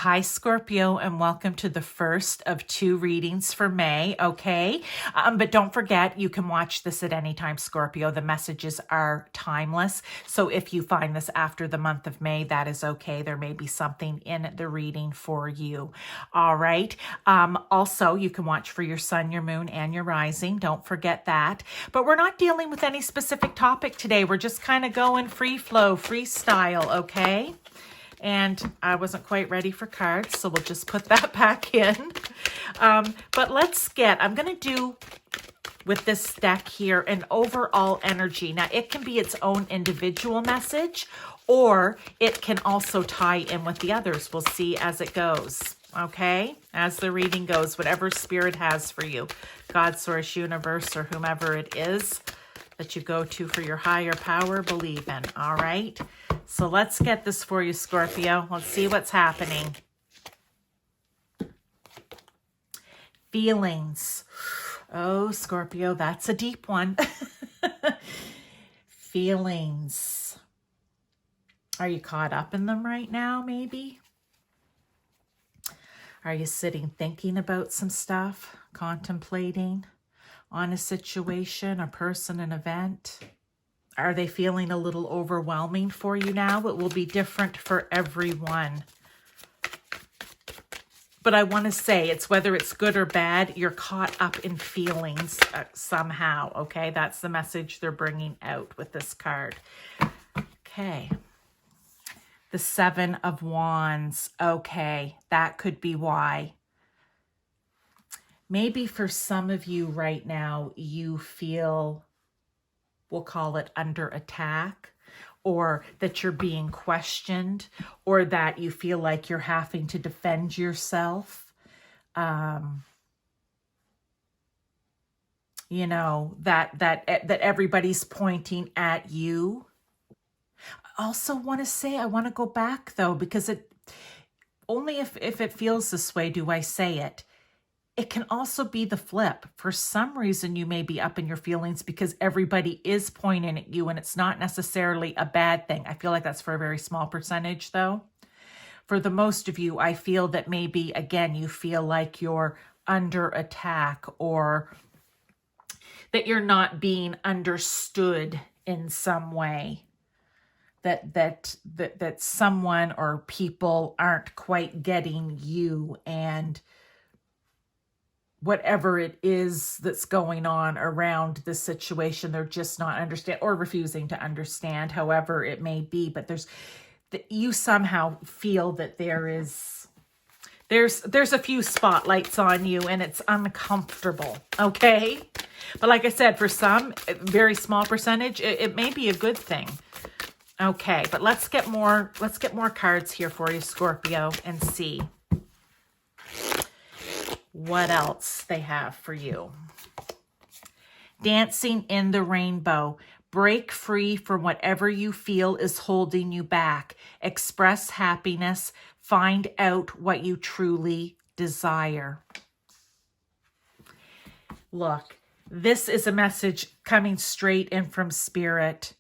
Hi, Scorpio, and welcome to the first of 2 readings for May, okay? But don't forget, you can watch this at any time, Scorpio. The messages are timeless. So if you find this after the month of May, that is okay. There may be something in the reading for you, all right? Also, you can watch for your sun, your moon, and your rising. Don't forget that. But we're not dealing with any specific topic today. We're just kind of going free flow, freestyle, okay? And I wasn't quite ready for cards, so we'll just put that back in. But I'm going to do with this deck here an overall energy. Now, it can be its own individual message, or it can also tie in with the others. We'll see as it goes, okay? As the reading goes, whatever spirit has for you, God, source, universe, or whomever it is that you go to for your higher power, believe in, all right? So let's get this for you, Scorpio. Let's see what's happening. Feelings. Oh, Scorpio, that's a deep one. Feelings. Are you caught up in them right now, maybe? Are you sitting thinking about some stuff, contemplating on a situation, a person, an event? Are they feeling a little overwhelming for you now? It will be different for everyone. But I want to say it's whether it's good or bad, you're caught up in feelings somehow, okay? That's the message they're bringing out with this card. Okay. The 7 of Wands. Okay, that could be why. Maybe for some of you right now, you feel, we'll call it under attack, or that you're being questioned, or that you feel like you're having to defend yourself. You know, that everybody's pointing at you. I also want to say, I want to go back though, because it only if it feels this way do I say it. It can also be the flip. For some reason, you may be up in your feelings because everybody is pointing at you and it's not necessarily a bad thing. I feel like that's for a very small percentage though. For the most of you, I feel that maybe, again, you feel like you're under attack or that you're not being understood in some way. That someone or people aren't quite getting you, and whatever it is that's going on around the situation, they're just not understand or refusing to understand, however it may be. But you somehow feel that there's a few spotlights on you and it's uncomfortable, okay? But like I said, for some, very small percentage, it may be a good thing. Okay, but let's get more cards here for you, Scorpio, and see what else they have for you. Dancing in the rainbow. Break free from whatever you feel is holding you back. Express happiness. Find out what you truly desire. Look, this is a message coming straight in from Spirit.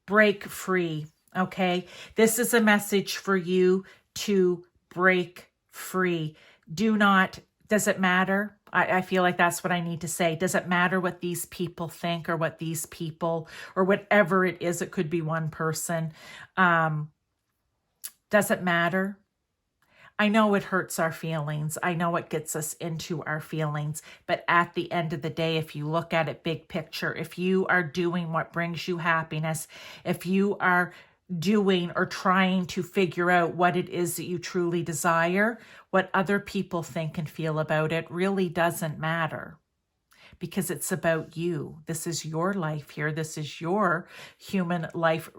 Break free, okay? This is a message for you to break free. Does it matter? I feel like that's what I need to say. Does it matter what these people think or what these people, or whatever it is, it could be one person. Does it matter? I know it hurts our feelings. I know it gets us into our feelings. But at the end of the day, if you look at it big picture, if you are doing what brings you happiness, if you are doing or trying to figure out what it is that you truly desire, what other people think and feel about it really doesn't matter, because it's about you. This is your life here. This is your human life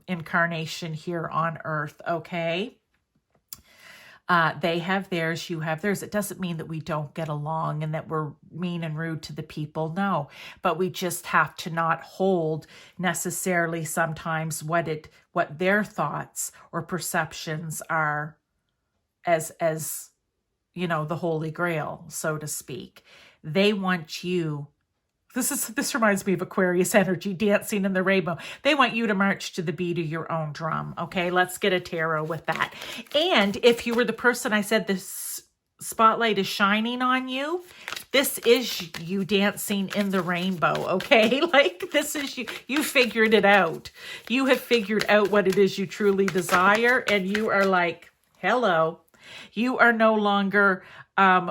incarnation here on earth, okay? They have theirs, you have theirs. It doesn't mean that we don't get along and that we're mean and rude to the people. No, but we just have to not hold necessarily sometimes what their thoughts or perceptions are as you know, the Holy Grail, so to speak. They want you This reminds me of Aquarius energy, dancing in the rainbow. They want you to march to the beat of your own drum. Okay, let's get a tarot with that. And if you were the person I said this spotlight is shining on you, this is you dancing in the rainbow. Okay, like this is you. You figured it out. You have figured out what it is you truly desire, and you are like, hello. You are no longer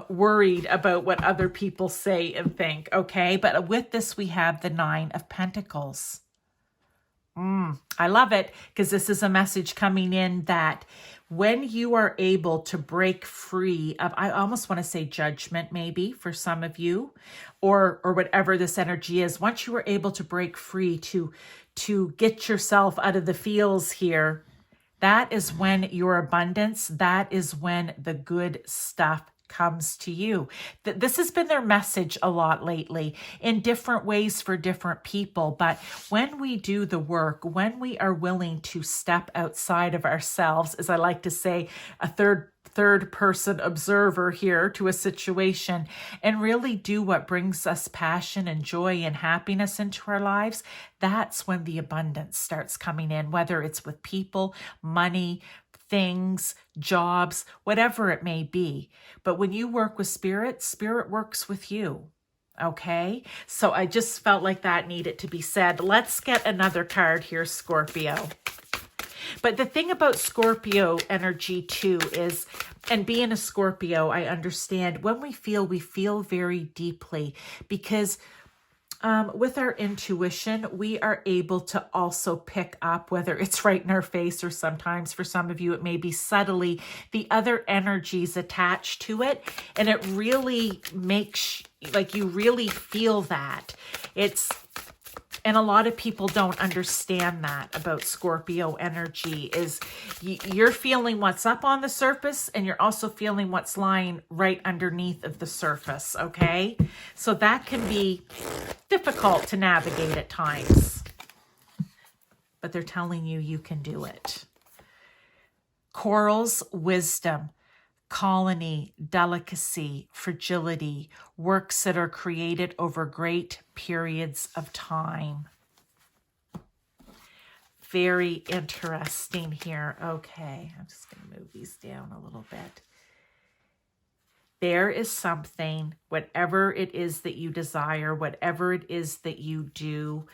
worried about what other people say and think, okay? But with this, we have the Nine of Pentacles. I love it because this is a message coming in that when you are able to break free of, I almost want to say judgment maybe for some of you, or whatever this energy is, once you are able to break free to get yourself out of the feels here, that is when your abundance, that is when the good stuff comes to you. This has been their message a lot lately in different ways for different people. But when we do the work, when we are willing to step outside of ourselves, as I like to say, a third person observer here to a situation, and really do what brings us passion and joy and happiness into our lives, that's when the abundance starts coming in, whether it's with people, money, things, jobs, whatever it may be. But when you work with spirit, spirit works with you. Okay, so I just felt like that needed to be said. Let's get another card here, Scorpio. But the thing about Scorpio energy too is, and being a Scorpio, I understand when we feel very deeply, because with our intuition, we are able to also pick up, whether it's right in our face or sometimes for some of you, it may be subtly, the other energies attached to it. And it really makes, like, you really feel that. And a lot of people don't understand that about Scorpio energy is you're feeling what's up on the surface and you're also feeling what's lying right underneath of the surface, okay? So that can be difficult to navigate at times. But they're telling you you can do it. Coral's wisdom, colony, delicacy, fragility, works that are created over great periods of time. Very interesting here. Okay, I'm just going to move these down a little bit. There is something, whatever it is that you desire, whatever it is that you do,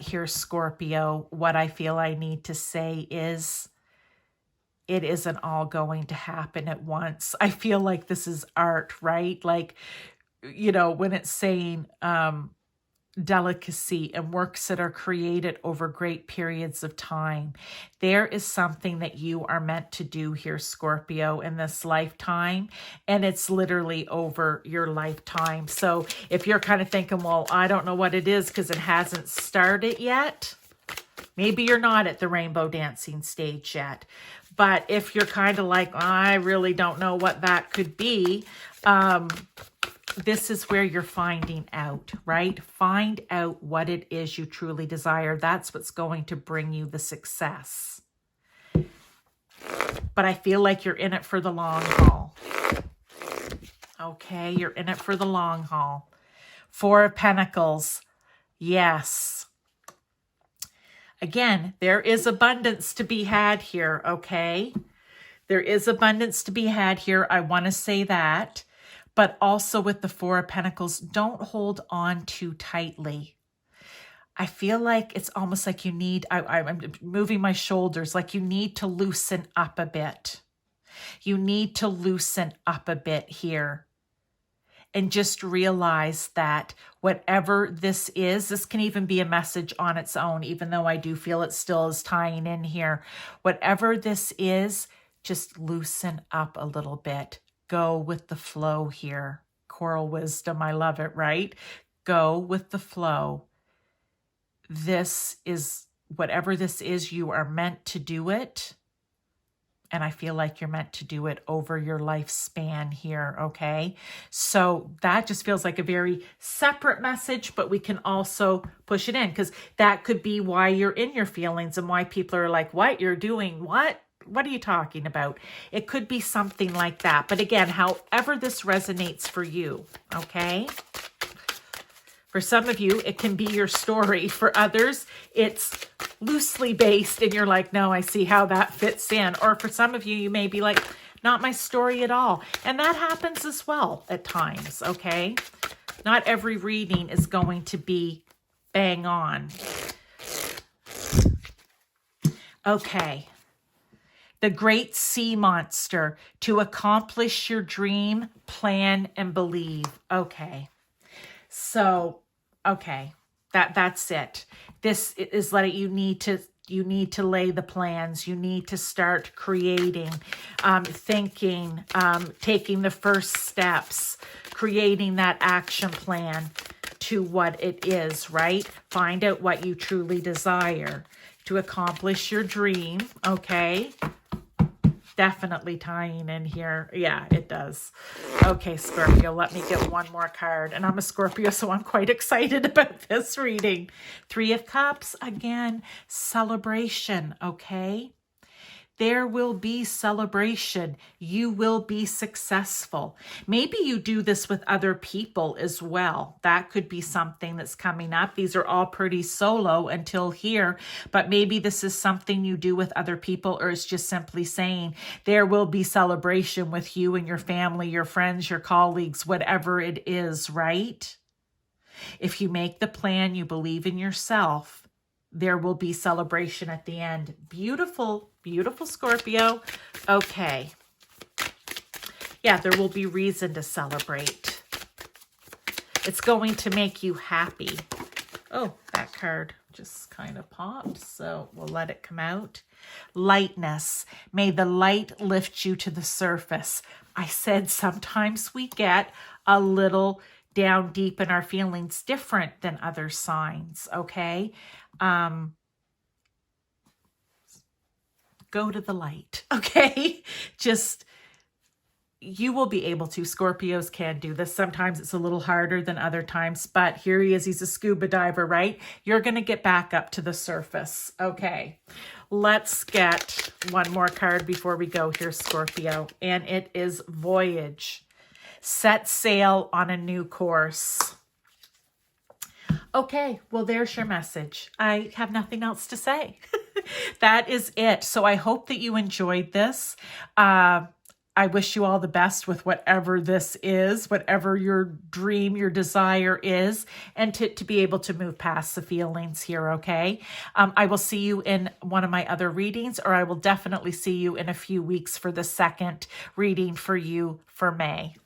here, Scorpio, what I feel I need to say is, it isn't all going to happen at once. I feel like this is art, right? Like, you know, when it's saying delicacy and works that are created over great periods of time, there is something that you are meant to do here, Scorpio, in this lifetime, and it's literally over your lifetime. So if you're kind of thinking, well, I don't know what it is because it hasn't started yet, maybe you're not at the rainbow dancing stage yet. But if you're kind of like, I really don't know what that could be, this is where you're finding out, right? Find out what it is you truly desire. That's what's going to bring you the success. But I feel like you're in it for the long haul. Okay, you're in it for the long haul. Four of Pentacles. Yes. Again, there is abundance to be had here, okay? There is abundance to be had here. I want to say that. But also with the Four of Pentacles, don't hold on too tightly. I feel like it's almost like you need, I'm moving my shoulders, like you need to loosen up a bit. You need to loosen up a bit here. And just realize that whatever this is, this can even be a message on its own, even though I do feel it still is tying in here. Whatever this is, just loosen up a little bit. Go with the flow here. Coral wisdom, I love it, right? Go with the flow. This is, whatever this is, you are meant to do it. And I feel like you're meant to do it over your lifespan here, okay? So that just feels like a very separate message, but we can also push it in because that could be why you're in your feelings and why people are like, what? You're doing what? What are you talking about? It could be something like that. But again, however this resonates for you, okay? For some of you, it can be your story. For others, it's loosely based and you're like, no, I see how that fits in. Or for some of you, you may be like, not my story at all. And that happens as well at times, okay? Not every reading is going to be bang on. Okay. The great sea monster, to accomplish your dream, plan and believe. Okay. So, okay. That's it. This is letting you need to lay the plans. You need to start creating, thinking, taking the first steps, creating that action plan to what it is, right? Find out what you truly desire to accomplish your dream, okay? Definitely tying in here. Yeah, it does. Okay, Scorpio, let me get one more card. And I'm a Scorpio, so I'm quite excited about this reading. Three of Cups, again, celebration, okay? There will be celebration. You will be successful. Maybe you do this with other people as well. That could be something that's coming up. These are all pretty solo until here, but maybe this is something you do with other people, or it's just simply saying there will be celebration with you and your family, your friends, your colleagues, whatever it is, right? If you make the plan, you believe in yourself, there will be celebration at the end. Beautiful, beautiful, Scorpio. Okay. Yeah, there will be reason to celebrate. It's going to make you happy. Oh, that card just kind of popped, so we'll let it come out. Lightness. May the light lift you to the surface. I said sometimes we get a little down deep in our feelings, different than other signs, okay? Go to the light, okay? Just, you will be able to. Scorpios can do this. Sometimes it's a little harder than other times, but here he is. He's a scuba diver, right? You're going to get back up to the surface. Okay, let's get one more card before we go here, Scorpio, and it is Voyage. Set sail on a new course. Okay, well, there's your message. I have nothing else to say. That is it. So I hope that you enjoyed this. I wish you all the best with whatever this is, whatever your dream, your desire is, and to be able to move past the feelings here, okay? I will see you in one of my other readings, or I will definitely see you in a few weeks for the second reading for you for May.